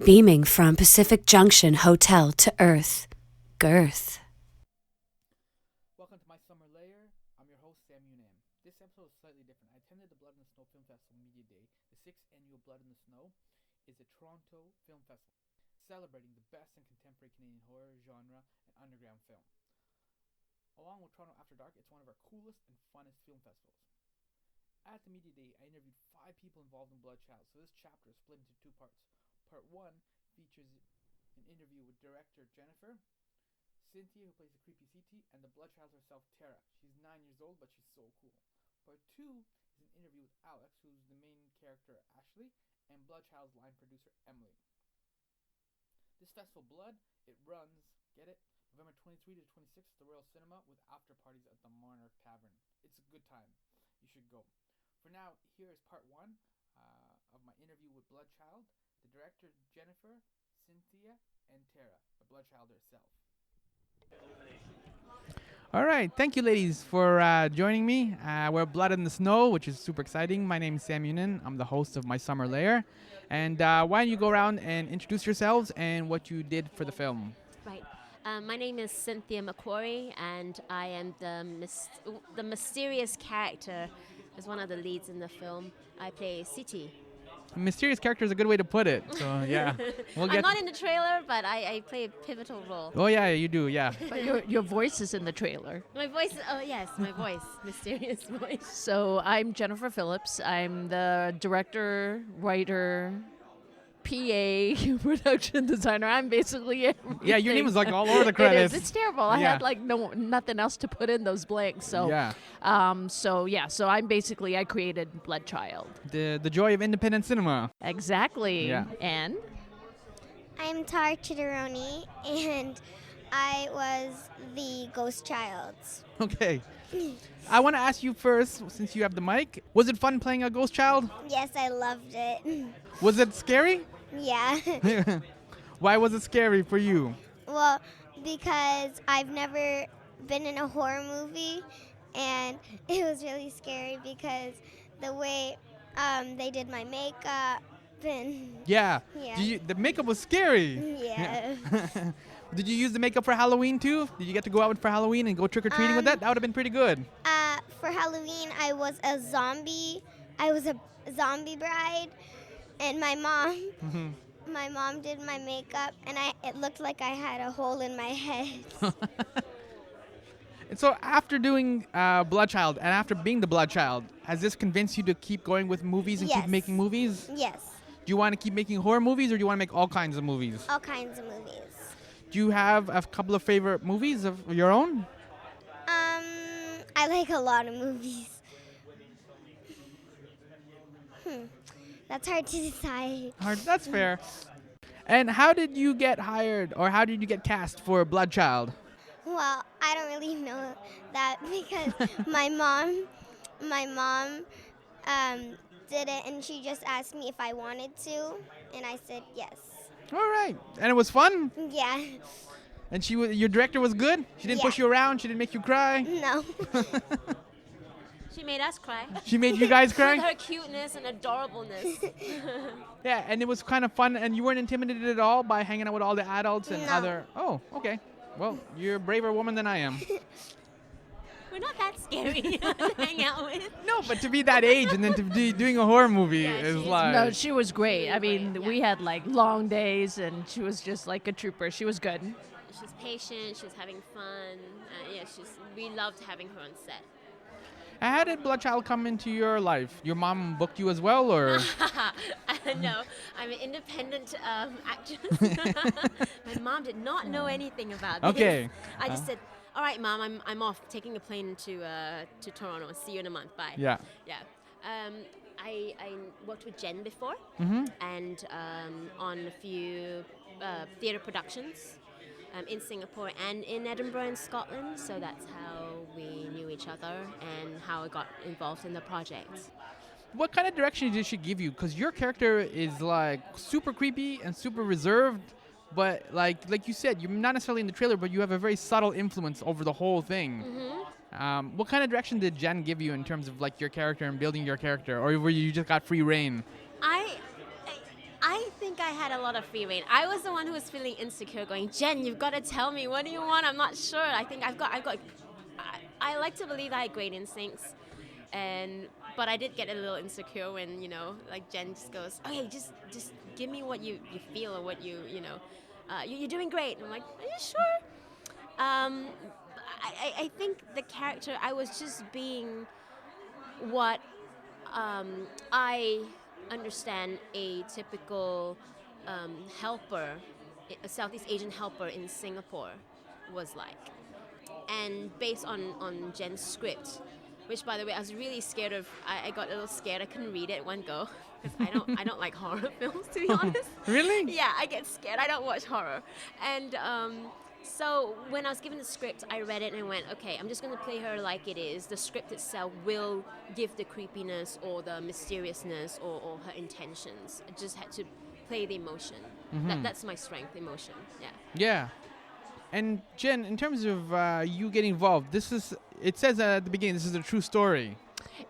beaming from Pacific Junction Hotel to Earth. Girth. Welcome to my summer lair. I'm your host, Sam Yunan. This episode is slightly different. I attended the Blood in the Snow Film Festival Media Day. The 6th annual Blood in the Snow is a Toronto film festival celebrating the best in contemporary Canadian horror genre and underground film. Along with Toronto After Dark, it's one of our coolest and funnest film festivals. At the Media Day, I interviewed 5 people involved in Bloodchild, so this chapter is split into 2 parts. Part 1 features an interview with director Jennifer, Cynthia, who plays the creepy Siti, and the Bloodchild herself, Tara. She's 9 years old, but she's so cool. Part 2 is an interview with Alyx, who's the main character, Ashley, and Bloodchild's line producer, Emily. This festival, Blood, it runs, get it, November 23 to 26th at the Royal Cinema with after parties at the Monarch Tavern. It's a good time. You should go. For now, here is part 1 of my interview with Bloodchild, the director Jennifer, Cynthia, and Tara, the Bloodchild herself. All right, thank you, ladies, for joining me. We're Blood in the Snow, which is super exciting. My name is Sam Yunan. I'm the host of My Summer Lair. And why don't you go around and introduce yourselves and what you did for the film? Right. My name is Cynthia MacQuarrie, and I am the mysterious character as one of the leads in the film. I play Siti. Mysterious character is a good way to put it. So, yeah. I'm not in the trailer, but I play a pivotal role. Oh, yeah, you do, yeah. But your voice is in the trailer. My voice, oh yes, my voice, mysterious voice. So I'm Jennifer Phillips. I'm the director, writer, PA, production designer. I'm basically everything. Yeah, your name is like all over the credits. It's terrible. I had like nothing else to put in those blanks. So yeah. So I'm basically, I created Bloodchild. The joy of independent cinema. Exactly. Yeah. And I'm Chitaroni, and I was the ghost child. Okay. I want to ask you first, since you have the mic, was it fun playing a ghost child? Yes, I loved it. Was it scary? Yeah. Why was it scary for you? Well, because I've never been in a horror movie, and it was really scary because the way they did my makeup and Yeah. Yeah. The makeup was scary. yeah. Did you use the makeup for Halloween too? Did you get to go out for Halloween and go trick-or-treating with that? That would have been pretty good. For Halloween, I was a zombie. I was a zombie bride, and my mom did my makeup, and it looked like I had a hole in my head. And so after doing Bloodchild and after being the Bloodchild, has this convinced you to keep going with movies and keep Yes. making movies? Yes, Do you want to keep making horror movies or do you want to make all kinds of movies? all kinds of movies. Do you have a couple of favorite movies of your own? I like a lot of movies. That's hard to decide. That's fair. And how did you get hired or how did you get cast for Bloodchild? Well, I don't really know that because my mom did it, and she just asked me if I wanted to, and I said yes. All right. And it was fun? Yeah. And your director was good? She didn't Yeah. push you around? She didn't make you cry? No. She made us cry. She made you guys cry? With her cuteness and adorableness. Yeah, and it was kind of fun, and you weren't intimidated at all by hanging out with all the adults and No. other... Oh, okay. Well, you're a braver woman than I am. We're not that scary to hang out with. No, but to be that age and then to be doing a horror movie Yeah, is she's- like... No, she was great. I mean, Yeah. we had like long days, and she was just like a trooper. She was good. She was patient. She was having fun. We loved having her on set. How did Bloodchild come into your life? Your mom booked you as well, or...? No, I'm an independent actress. My mom did not know anything about this. Okay. I just said, "All right, Mom, I'm off, taking a plane to Toronto. See you in a month. Bye." Yeah. Yeah. I worked with Jen before, and on a few theatre productions. In Singapore and in Edinburgh and Scotland, so that's how we knew each other and how I got involved in the project. What kind of direction did she give you? Because your character is like super creepy and super reserved, but like you said, you're not necessarily in the trailer, but you have a very subtle influence over the whole thing. What kind of direction did Jen give you in terms of like your character and building your character, or were you just got free reign? I think I had a lot of free reign. I was the one who was feeling insecure, going, Jen, you've got to tell me, what do you want? I'm not sure. I think I like to believe I had great instincts, but I did get a little insecure when, like Jen just goes, okay, just give me what you feel or what you're doing great. And I'm like, are you sure? I think the character, I was just being what I understand a typical helper, a Southeast Asian helper in Singapore was like. And based on Jen's script, which, by the way, I was really scared of. I got a little scared. I couldn't read it one go because I don't like horror films, to be honest. Really? Yeah, I get scared. I don't watch horror. And so when I was given the script, I read it and I went, okay, I'm just going to play her like it is. The script itself will give the creepiness or the mysteriousness or her intentions. I just had to play the emotion. That's my strength, emotion. Yeah. Yeah. And Jen, in terms of you getting involved, it says at the beginning, this is a true story.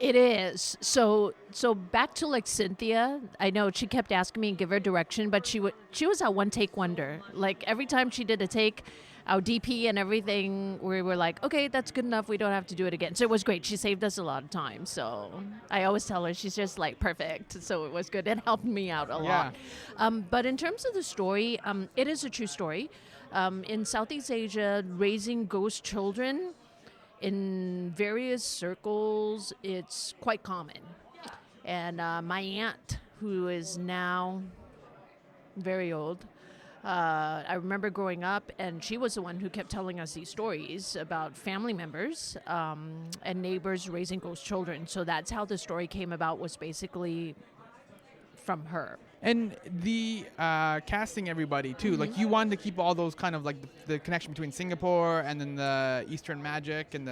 It is. So back to like Cynthia, I know she kept asking me and give her direction, but she was a one take wonder. Like every time she did a take, our DP and everything, we were like, okay, that's good enough. We don't have to do it again. So it was great. She saved us a lot of time. So I always tell her she's just like perfect. So it was good. It helped me out a lot. But in terms of the story, it is a true story. In Southeast Asia, raising ghost children in various circles, it's quite common. And my aunt, who is now very old, I remember growing up, and she was the one who kept telling us these stories about family members and neighbors raising ghost children. So that's how the story came about, was basically from her. And the casting everybody too, like you wanted to keep all those kind of like the connection between Singapore and then the Eastern magic and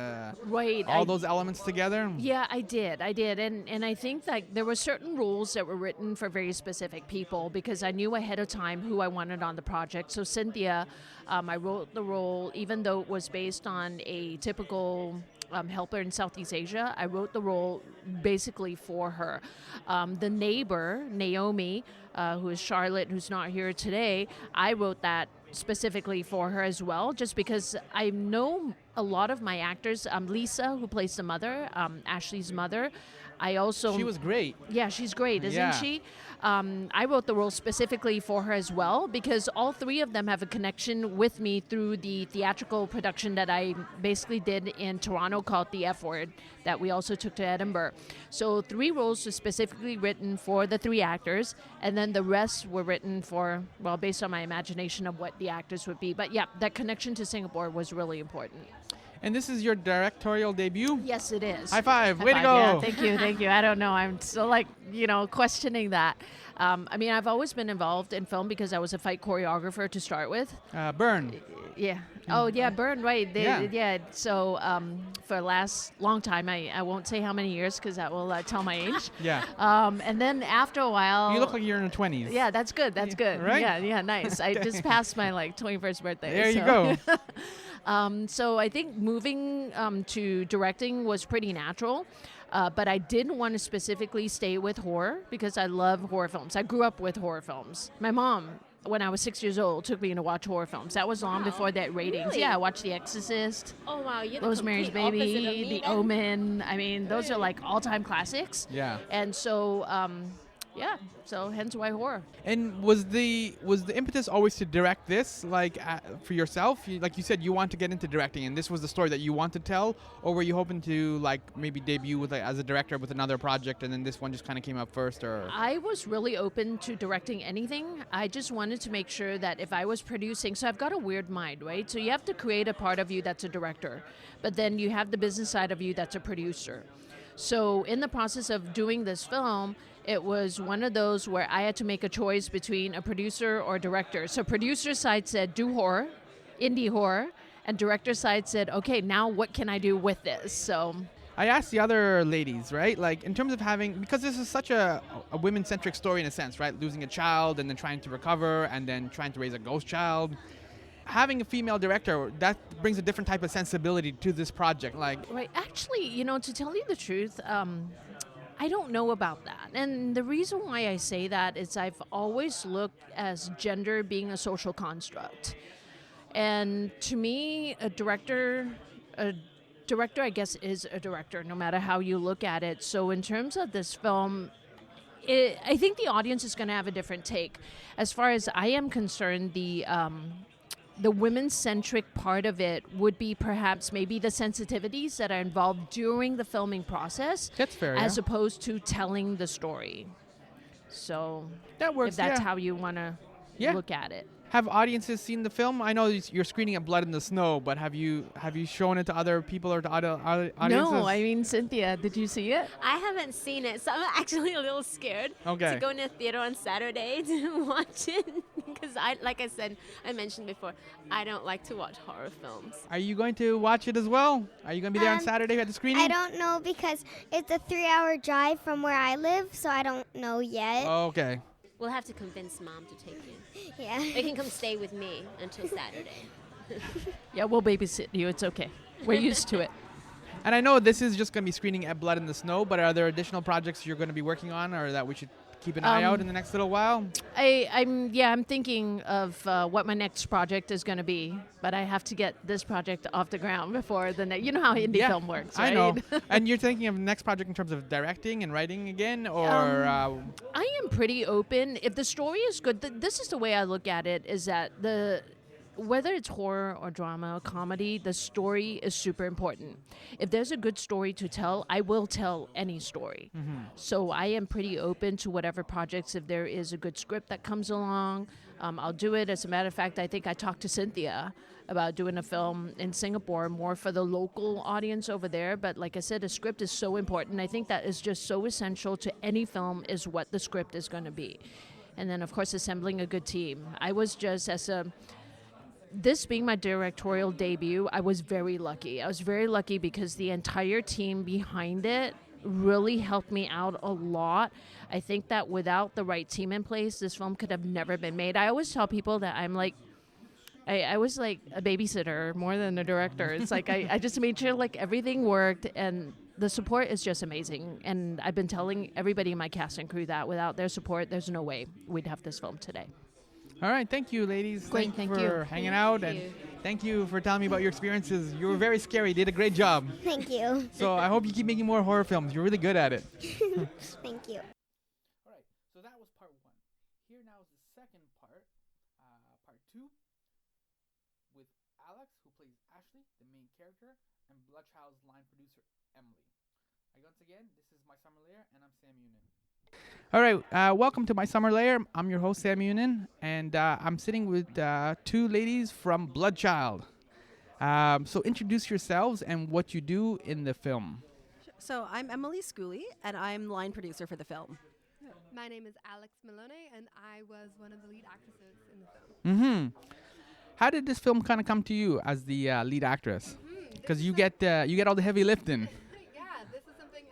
all those elements together. Yeah, I did. And I think that there were certain rules that were written for very specific people because I knew ahead of time who I wanted on the project. So Cynthia, I wrote the role, even though it was based on a typical helper in Southeast Asia, I wrote the role basically for her. The neighbor, Naomi, who is Charlotte, who's not here today, I wrote that specifically for her as well, just because I know a lot of my actors. Lisa, who plays the mother, Ashley's mother, she was great. Yeah, she's great, isn't she? I wrote the role specifically for her as well because all three of them have a connection with me through the theatrical production that I basically did in Toronto called The F Word that we also took to Edinburgh. So 3 roles were specifically written for the 3 actors, and then the rest were written for, based on my imagination of what the actors would be. But yeah, that connection to Singapore was really important. And this is your directorial debut? Yes, it is. High five. Way to go. Yeah, thank you. I don't know. I'm still questioning that. I've always been involved in film because I was a fight choreographer to start with. Burn. Yeah. Oh, yeah, Burn, right. So for the last long time, I won't say how many years because that will tell my age. Yeah. And then after a while... You look like you're in your 20s. Yeah, that's good. That's good. Right? Yeah, nice. I just passed my 21st birthday. There you go. So I think moving to directing was pretty natural. But I didn't want to specifically stay with horror because I love horror films. I grew up with horror films. My mom, when I was 6 years old, took me to watch horror films. That was long before that ratings. Really? Yeah, I watched The Exorcist. Oh, wow. You're Rosemary's the complete opposite of Baby, me The then. Omen. Those are like all-time classics. Yeah. And so, so hence why horror. And was the impetus always to direct this, for yourself? Like you said, you want to get into directing, and this was the story that you want to tell, or were you hoping to maybe debut with as a director with another project, and then this one just kind of came up first? Or I was really open to directing anything. I just wanted to make sure that if I was producing, so I've got a weird mind, right? So you have to create a part of you that's a director, but then you have the business side of you that's a producer. So in the process of doing this film, it was one of those where I had to make a choice between a producer or a director. So producer side said, do horror, indie horror, and director side said, okay, now what can I do with this? So I asked the other ladies, right? Like in terms of because this is such a women-centric story in a sense, right? Losing a child and then trying to recover and then trying to raise a ghost child. Having a female director, that brings a different type of sensibility to this project. Right. Actually, to tell you the truth, I don't know about that. And the reason why I say that is I've always looked as gender being a social construct. And to me, a director, I guess, is a director, no matter how you look at it. So in terms of this film, I think the audience is going to have a different take. As far as I am concerned, the women-centric part of it would be perhaps maybe the sensitivities that are involved during the filming process. That's fair, as opposed to telling the story. So that works. If that's yeah. how you want to look at it. Have audiences seen the film? I know you're screening at Blood in the Snow, but have you shown it to other people or to other audiences? No, I mean, Cynthia, did you see it? I haven't seen it, so I'm actually a little scared to go in a theater on Saturday to watch it because I mentioned before, I don't like to watch horror films. Are you going to watch it as well? Are you going to be there on Saturday at the screening? I don't know because it's a 3-hour drive from where I live, so I don't know yet. Oh, okay. We'll have to convince Mom to take you. Yeah. They can come stay with me until Saturday. Yeah, we'll babysit you. It's okay. We're used to it. And I know this is just going to be screening at Blood in the Snow, but are there additional projects you're going to be working on or that we should keep an eye out in the next little while? I'm thinking of what my next project is going to be, but I have to get this project off the ground before the next. You know how indie film works, right? I know. And you're thinking of the next project in terms of directing and writing again, or? I am pretty open. If the story is good, this is the way I look at it: is that whether it's horror or drama or comedy, the story is super important. If there's a good story to tell, I will tell any story. Mm-hmm. So I am pretty open to whatever projects. If there is a good script that comes along, I'll do it. As a matter of fact, I think I talked to Cynthia about doing a film in Singapore more for the local audience over there. But like I said, a script is so important. I think that is just so essential to any film is what the script is going to be. And then, of course, assembling a good team. I was just, this being my directorial debut, I was very lucky. I was very lucky because the entire team behind it really helped me out a lot. I think that without the right team in place, this film could have never been made. I always tell people that I'm like, I was like a babysitter more than a director. It's like I just made sure like everything worked, and the support is just amazing. And I've been telling everybody in my cast and crew that without their support, there's no way we'd have this film today. All right, thank you, ladies. Great, thank you for hanging out, and thank you for telling me about your experiences. You were very scary. You did a great job. Thank you. So I hope you keep making more horror films. You're really good at it. Thank you. All right, so that was part 1. Here now is the second part, part 2, with Alyx, who plays Ashley, the main character, and Bloodchild's line producer, Emily. Once again, this is My Summer Lair, and I'm Sam Yunin. All right, welcome to My Summer Lair. I'm your host, Sam Yunin, and I'm sitting with 2 ladies from Bloodchild. So introduce yourselves and what you do in the film. So I'm Emily Schooley, and I'm line producer for the film. My name is Alyx Melone, and I was one of the lead actresses in the film. Mm-hmm. How did this film kind of come to you as the lead actress? Because you get all the heavy lifting. This is something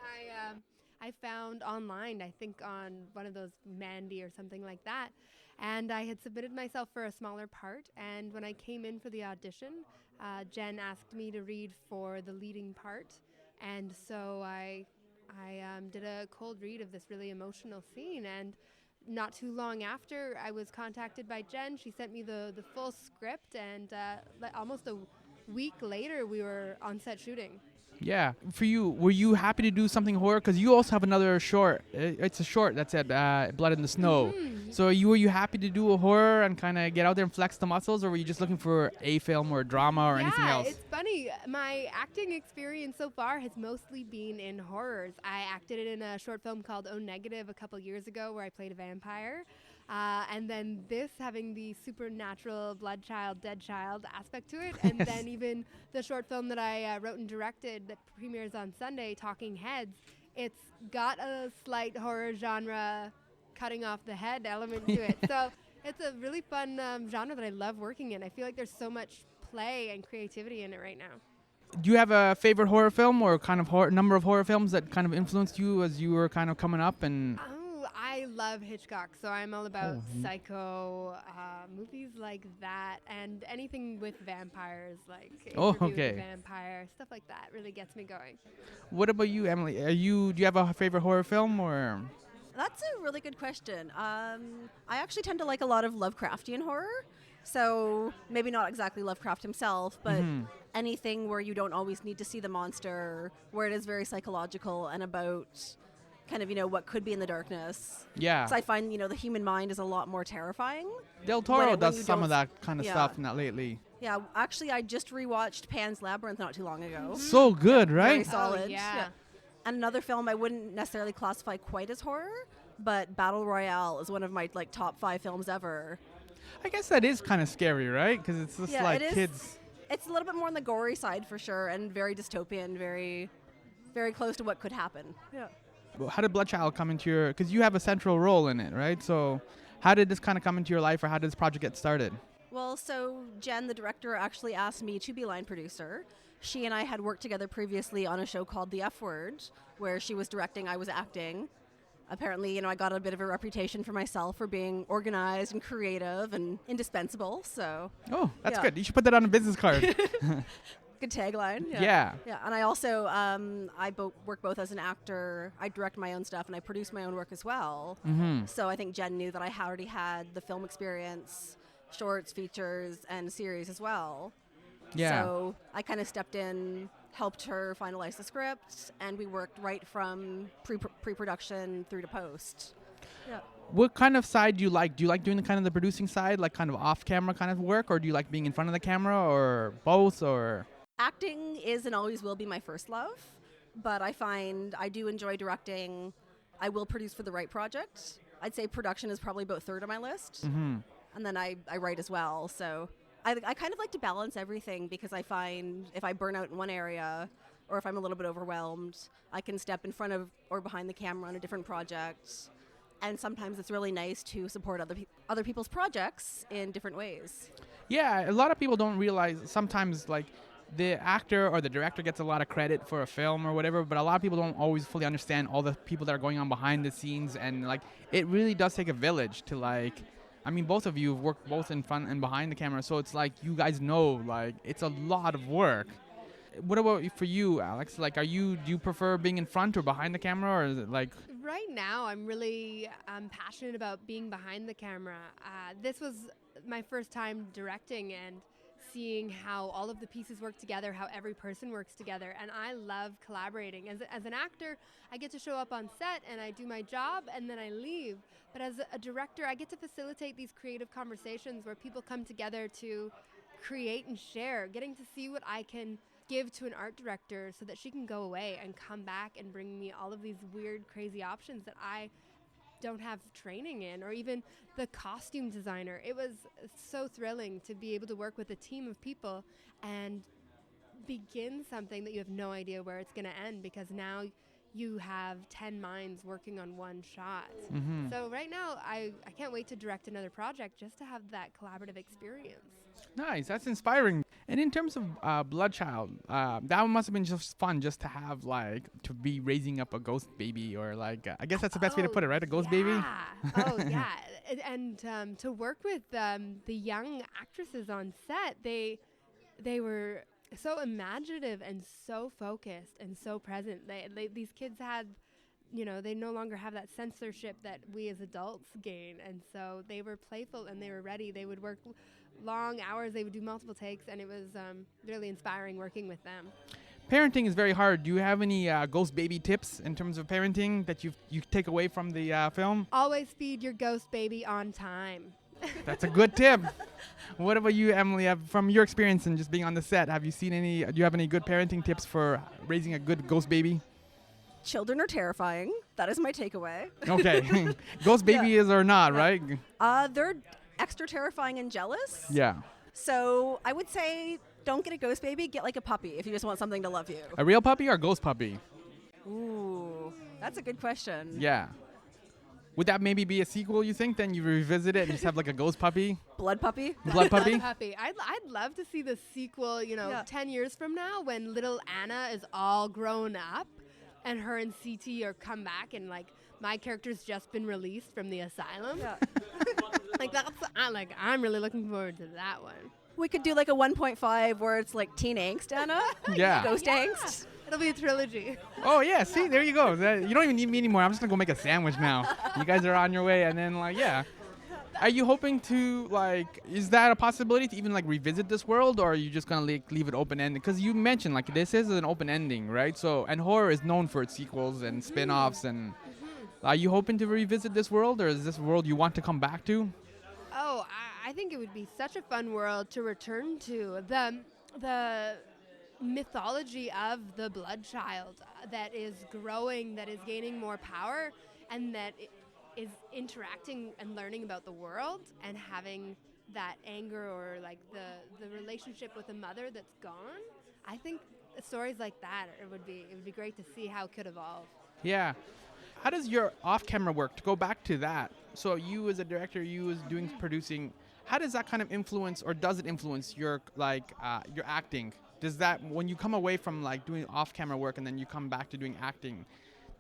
I found online, I think on one of those Mandy or something like that. And I had submitted myself for a smaller part. And when I came in for the audition, Jen asked me to read for the leading part. And so I did a cold read of this really emotional scene. And not too long after, I was contacted by Jen. She sent me the full script. And almost a week later, we were on set shooting. Yeah. For you, were you happy to do something horror? Because you also have another short. It's a short that's at Blood in the Snow. Mm-hmm. So were you happy to do a horror and kind of get out there and flex the muscles, or were you just looking for a film or a drama or anything else? Yeah, it's funny. My acting experience so far has mostly been in horrors. I acted in a short film called O Negative a couple years ago where I played a vampire. And then this having the supernatural blood child, dead child aspect to it. And then even the short film that I wrote and directed that premieres on Sunday, Talking Heads, it's got a slight horror genre cutting off the head element to it. So it's a really fun genre that I love working in. I feel like there's so much play and creativity in it right now. Do you have a favorite horror film or kind of number of horror films that kind of influenced you as you were kind of coming up? And I love Hitchcock, so I'm all about Psycho, movies like that, and anything with vampires, like Oh, Interview with okay. a Vampire, stuff like that really gets me going. What about you, Emily? Do you have a favorite horror film or? That's a really good question. I actually tend to like a lot of Lovecraftian horror. So maybe not exactly Lovecraft himself, but anything where you don't always need to see the monster, where it is very psychological and about kind of, what could be in the darkness. Yeah. So I find, the human mind is a lot more terrifying. Del Toro when does you some of don't- that kind of yeah. stuff now lately. Yeah, actually, I just rewatched Pan's Labyrinth not too long ago. So good, Very right? solid. yeah. And another film I wouldn't necessarily classify quite as horror, but Battle Royale is one of my top 5 films ever. I guess that is kind of scary, right? Because it's just Yeah, like it is. kids. It's a little bit more on the gory side for sure, and very dystopian, very, very close to what could happen. Yeah. Well, how did Bloodchild come into your? Because you have a central role in it, right? So, how did this kind of come into your life, or how did this project get started? Well, so Jen, the director, actually asked me to be line producer. She and I had worked together previously on a show called The F Word, where she was directing, I was acting. Apparently, I got a bit of a reputation for myself for being organized and creative and indispensable. So Oh, that's Yeah. good. You should put that on a business card. good tagline. Yeah. Yeah, and I also work both as an actor. I direct my own stuff and I produce my own work as well. Mm-hmm. So I think Jen knew that I already had the film experience, shorts, features, and series as well. Yeah. So I kind of stepped in, helped her finalize the script, and we worked right from pre-production through to post. Yeah. What kind of side do you like? Do you like doing the kind of the producing side, like kind of off-camera kind of work, or do you like being in front of the camera, or both, or? Acting is and always will be my first love, but I find I do enjoy directing. I will produce for the right project. I'd say production is probably about third on my list, and then I write as well. So I kind of like to balance everything because I find if I burn out in one area or if I'm a little bit overwhelmed, I can step in front of or behind the camera on a different project. And sometimes it's really nice to support other people's projects in different ways. Yeah, a lot of people don't realize sometimes like the actor or the director gets a lot of credit for a film or whatever, but a lot of people don't always fully understand all the people that are going on behind the scenes, and like it really does take a village to like. I mean, both of you have worked both in front and behind the camera, so it's like you guys know like it's a lot of work. What about for you, Alyx? Like, do you prefer being in front or behind the camera, or is it like? Right now, I'm really passionate about being behind the camera. This was my first time directing and seeing how all of the pieces work together, how every person works together, and I love collaborating. As an actor, I get to show up on set and I do my job and then I leave. But as a director, I get to facilitate these creative conversations where people come together to create and share, getting to see what I can give to an art director so that she can go away and come back and bring me all of these weird, crazy options that I don't have training in, or even the costume designer. It was so thrilling to be able to work with a team of people and begin something that you have no idea where it's going to end, because now you have 10 minds working on one shot. Mm-hmm. So right now, I can't wait to direct another project just to have that collaborative experience. Nice, that's inspiring. And in terms of Bloodchild, that must have been just fun, just to have like to be raising up a ghost baby, or like I guess that's the best way to put it, right? A ghost baby. Oh yeah, and to work with the young actresses on set, they were so imaginative and so focused and so present. These kids had, they no longer have that censorship that we as adults gain, and so they were playful and they were ready. They would work long hours, they would do multiple takes, and it was really inspiring working with them. Parenting is very hard. Do you have any ghost baby tips in terms of parenting that you take away from the film? Always feed your ghost baby on time. That's a good tip. What about you, Emily? From your experience and just being on the set, have you seen any? Do you have any good parenting tips for raising a good ghost baby? Children are terrifying. That is my takeaway. Okay, ghost baby is or not, right? They're extra terrifying and jealous. Yeah. So I would say don't get a ghost baby. Get like a puppy if you just want something to love you. A real puppy or a ghost puppy? Ooh, that's a good question. Yeah. Would that maybe be a sequel, you think? Then you revisit it and just have like a ghost puppy? Blood puppy? Blood puppy? Puppy. I'd love to see the sequel, 10 years from now when little Anna is all grown up and her and Siti are come back and like my character's just been released from the asylum. Yeah. Like that's I'm really looking forward to that one. We could do like a 1.5 where it's like teen angst, Anna. Yeah. Ghost angst. It'll be a trilogy. Oh yeah, see, there you go. You don't even need me anymore. I'm just gonna go make a sandwich now. You guys are on your way, and then yeah. Are you hoping to is that a possibility to even revisit this world, or are you just gonna leave it open ended? Because you mentioned this is an open ending, right? So and horror is known for its sequels and spin-offs, and are you hoping to revisit this world, or is this world you want to come back to? Oh, I think it would be such a fun world to return to. The mythology of the blood child that is growing, that is gaining more power, and that is interacting and learning about the world and having that anger or the relationship with a mother that's gone. I think stories like that it would be great to see how it could evolve. Yeah. How does your off-camera work? To go back to that, so you as a director, you as doing producing, how does that kind of influence, or does it influence your your acting? Does that, when you come away from doing off-camera work and then you come back to doing acting,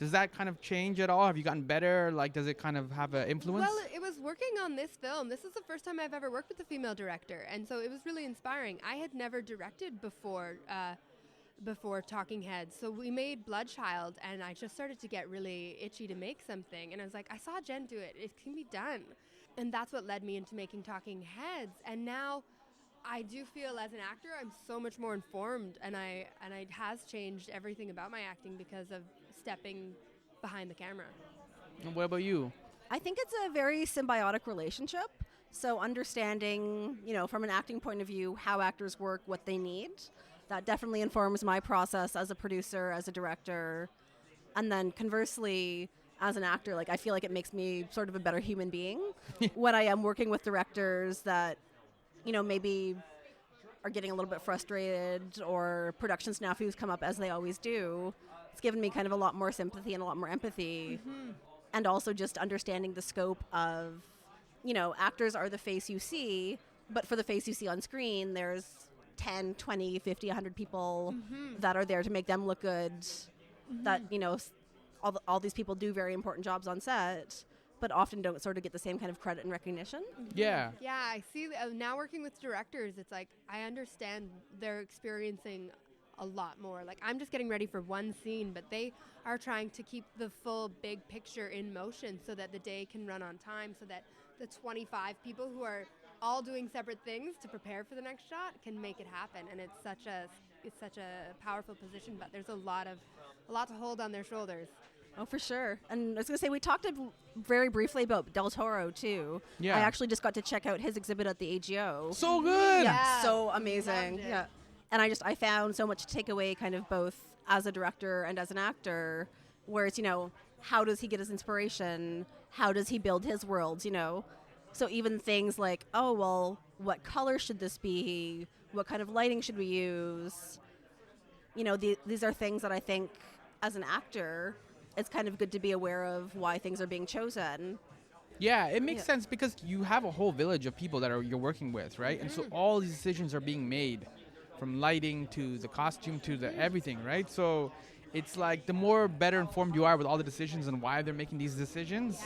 does that kind of change at all? Have you gotten better? Does it kind of have an influence? Well, it was working on this film. This is the first time I've ever worked with a female director, and so it was really inspiring. I had never directed before Talking Heads, so we made Bloodchild, and I just started to get really itchy to make something, and I was like, I saw Jen do it. It can be done, and that's what led me into making Talking Heads. And now I do feel as an actor I'm so much more informed, and it has changed everything about my acting because of stepping behind the camera. And what about you? I think it's a very symbiotic relationship. So understanding, from an acting point of view, how actors work, what they need, that definitely informs my process as a producer, as a director. And then conversely, as an actor, I feel like it makes me sort of a better human being when I am working with directors that, maybe are getting a little bit frustrated, or production snafus come up as they always do. It's given me kind of a lot more sympathy and a lot more empathy. Mm-hmm. And also just understanding the scope of, actors are the face you see, but for the face you see on screen, there's 10, 20, 50, 100 people that are there to make them look good, that, all these people do very important jobs on set, but often don't sort of get the same kind of credit and recognition. Yeah. Yeah, I see. Now working with directors, it's I understand they're experiencing a lot more. I'm just getting ready for one scene, but they are trying to keep the full big picture in motion so that the day can run on time, so that the 25 people who are all doing separate things to prepare for the next shot can make it happen. And it's such a powerful position, but there's a lot to hold on their shoulders. Oh, for sure. And I was going to say, we talked very briefly about Del Toro, too. Yeah. I actually just got to check out his exhibit at the AGO. So good! Yeah, so amazing. Yeah. And I found so much to take away, kind of both as a director and as an actor, where it's, how does he get his inspiration? How does he build his worlds, So even things like, oh, well, what color should this be? What kind of lighting should we use? These are things that I think, as an actor, it's kind of good to be aware of why things are being chosen. Yeah, it makes sense because you have a whole village of people that you're working with, right? And so all these decisions are being made, from lighting to the costume to the everything, right? So it's the more better informed you are with all the decisions and why they're making these decisions,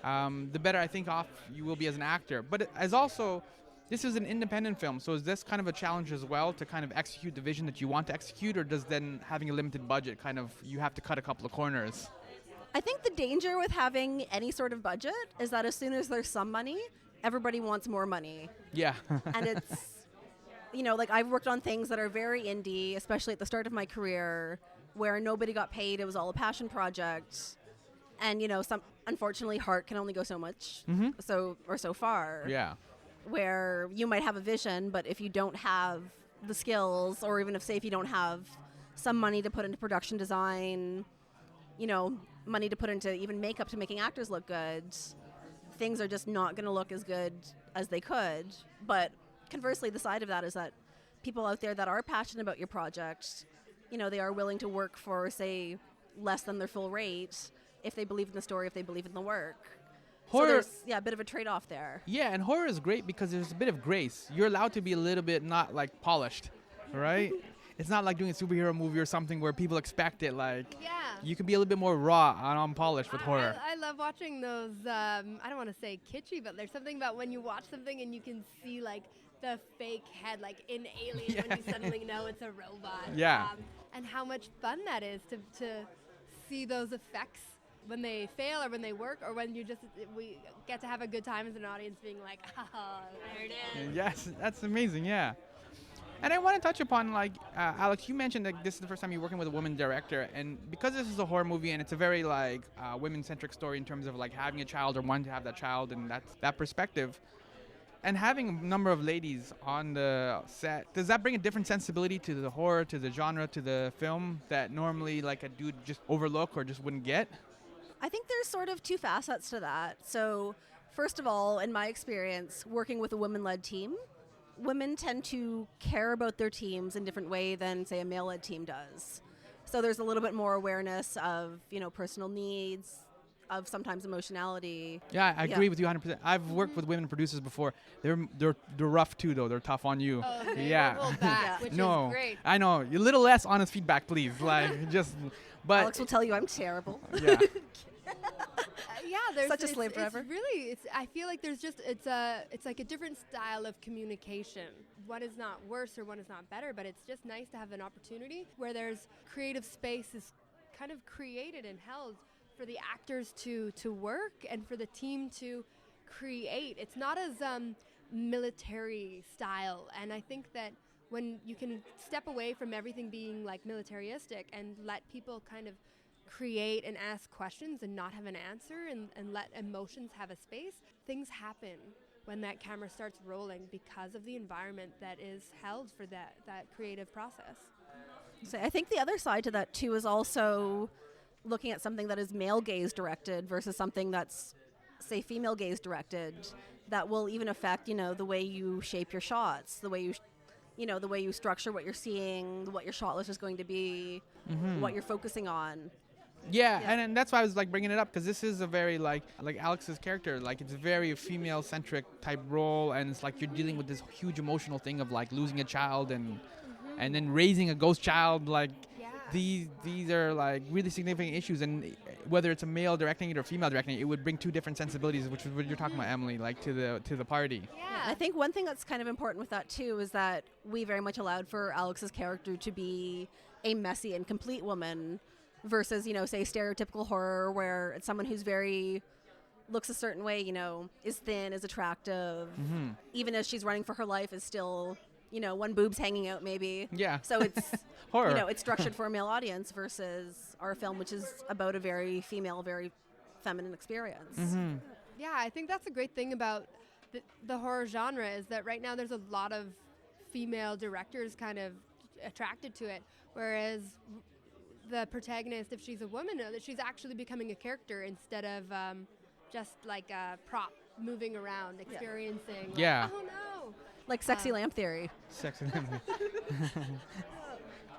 the better I think off you will be as an actor. But as also, this is an independent film, so is this kind of a challenge as well to kind of execute the vision that you want to execute, or does then having a limited budget kind of, you have to cut a couple of corners? I think the danger with having any sort of budget is that as soon as there's some money, everybody wants more money. Yeah. And it's, I've worked on things that are very indie, especially at the start of my career, where nobody got paid. It was all a passion project. And, unfortunately, heart can only go so much, so far. Yeah. Where you might have a vision, but if you don't have the skills, or even if you don't have some money to put into production design, money to put into even makeup to making actors look good, things are just not going to look as good as they could. But conversely, the side of that is that people out there that are passionate about your project, they are willing to work for, say, less than their full rate if they believe in the story, if they believe in the work. Horror, so there's a bit of a trade-off there. Yeah, and horror is great because there's a bit of grace. You're allowed to be a little bit not polished, right? it's not like doing a superhero movie or something where people expect it. Like, Yeah. you can be a little bit more raw and unpolished with horror. I love watching those, I don't want to say kitschy, but there's something about when you watch something and you can see, like, the fake head, like in Alien, when you suddenly know it's a robot. Yeah. And how much fun that is to see those effects when they fail or when they work, or when we get to have a good time as an audience being like, oh, there it is. Yes, that's amazing, yeah. And I want to touch upon, like, Alyx, you mentioned that this is the first time you're working with a woman director, and because this is a horror movie and it's a very, like, women-centric story in terms of, like, having a child or wanting to have that child and that perspective, and having a number of ladies on the set, does that bring a different sensibility to the horror, to the genre, to the film that normally, like, a dude just overlook or just wouldn't get? I think there's sort of two facets to that. So, first of all, in my experience, working with a women-led team, women tend to care about their teams in a different way than, say, a male-led team does. So there's a little bit more awareness of, personal needs, of sometimes emotionality. Yeah, I agree with you 100%. I've worked with women producers before. They're rough too, though. They're tough on you. Oh, okay. Yeah. Hold back, which No, is great. I know. A little less honest feedback, please. Like, just. But Alyx will tell you I'm terrible. yeah. Yeah, there's Such a slave forever. I feel like there's just it's like a different style of communication. One is not worse or one is not better, but it's just nice to have an opportunity where there's creative space is kind of created and held for the actors to work and for the team to create. It's not as military style, and I think that when you can step away from everything being like militaristic and let people kind of create and ask questions and not have an answer and let emotions have a space, things happen when that camera starts rolling because of the environment that is held for that creative process. So I think the other side to that too is also looking at something that is male gaze directed versus something that's, say, female gaze directed, that will even affect, the way you shape your shots, the way the way you structure what you're seeing, what your shot list is going to be, what you're focusing on. Yeah, and that's why I was like bringing it up, because this is a very like Alyx's character, like it's a very female-centric type role, and it's like you're dealing with this huge emotional thing of like losing a child and then raising a ghost child. Like these are like really significant issues, and whether it's a male directing it or female directing it, it would bring two different sensibilities, which is what you're talking about, Emily, like to the party. Yeah, I think one thing that's kind of important with that too is that we very much allowed for Alyx's character to be a messy and complete woman. Versus, say stereotypical horror where it's someone who's looks a certain way, is thin, is attractive, even as she's running for her life is still, one boob's hanging out maybe. Yeah. So it's, horror. It's structured for a male audience versus our film, which is about a very female, very feminine experience. Yeah, I think that's a great thing about the horror genre is that right now there's a lot of female directors kind of attracted to it, whereas the protagonist, if she's a woman, that she's actually becoming a character instead of just like a prop moving around, experiencing. Yeah. Like, oh no. Like Sexy Lamp Theory. Sexy.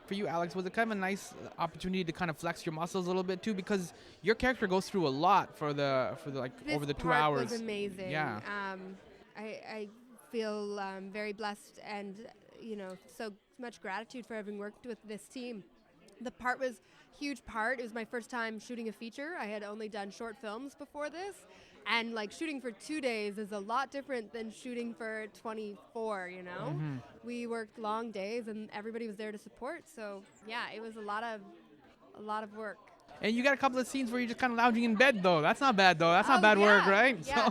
For you, Alyx, was it kind of a nice opportunity to kind of flex your muscles a little bit too, because your character goes through a lot for the this over the 2 part hours. was amazing. Yeah. I feel very blessed and so much gratitude for having worked with this team. The part was a huge part. It was my first time shooting a feature. I had only done short films before this. And like shooting for 2 days is a lot different than shooting for 24, We worked long days and everybody was there to support. So yeah, it was a lot of work. And you got a couple of scenes where you're just kind of lounging in bed, though. That's not bad, though. That's not bad work, right? Yeah.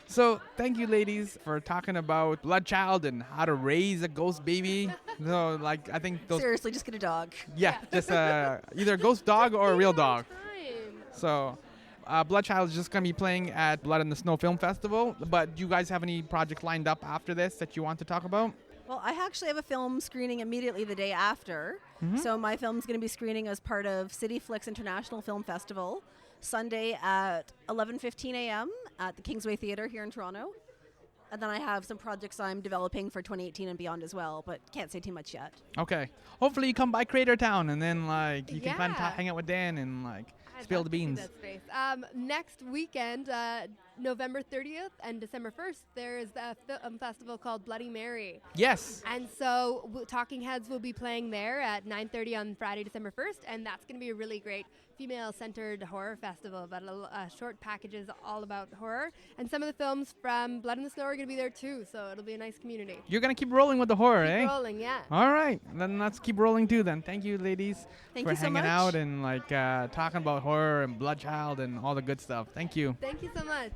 So thank you, ladies, for talking about Bloodchild and how to raise a ghost baby. So, like, I think those... Seriously, just get a dog. Yeah, just either a ghost dog or a real dog. Time. So, Bloodchild is just going to be playing at Blood in the Snow Film Festival. But do you guys have any projects lined up after this that you want to talk about? Well, I actually have a film screening immediately the day after. So my film's going to be screening as part of Siti Flicks International Film Festival, Sunday at 11:15 a.m. at the Kingsway Theatre here in Toronto. And then I have some projects I'm developing for 2018 and beyond as well, but can't say too much yet. Okay. Hopefully you come by Crater Town and then, like, you can kind of Yeah. hang out with Dan and, like, I'd spill love the to see beans. that space. Next weekend, November 30th and December 1st, there is a film festival called Bloody Mary. Yes. And so Talking Heads will be playing there at 9:30 on Friday, December 1st, and that's going to be a really great female-centered horror festival, but short packages all about horror. And some of the films from Blood in the Snow are going to be there too, so it'll be a nice community. You're going to keep rolling with the horror, Keep eh? rolling, yeah. All right. Then let's keep rolling too then. Thank you, ladies, Thank for you so hanging much. out and talking about horror and Bloodchild and all the good stuff. Thank you. Thank you so much.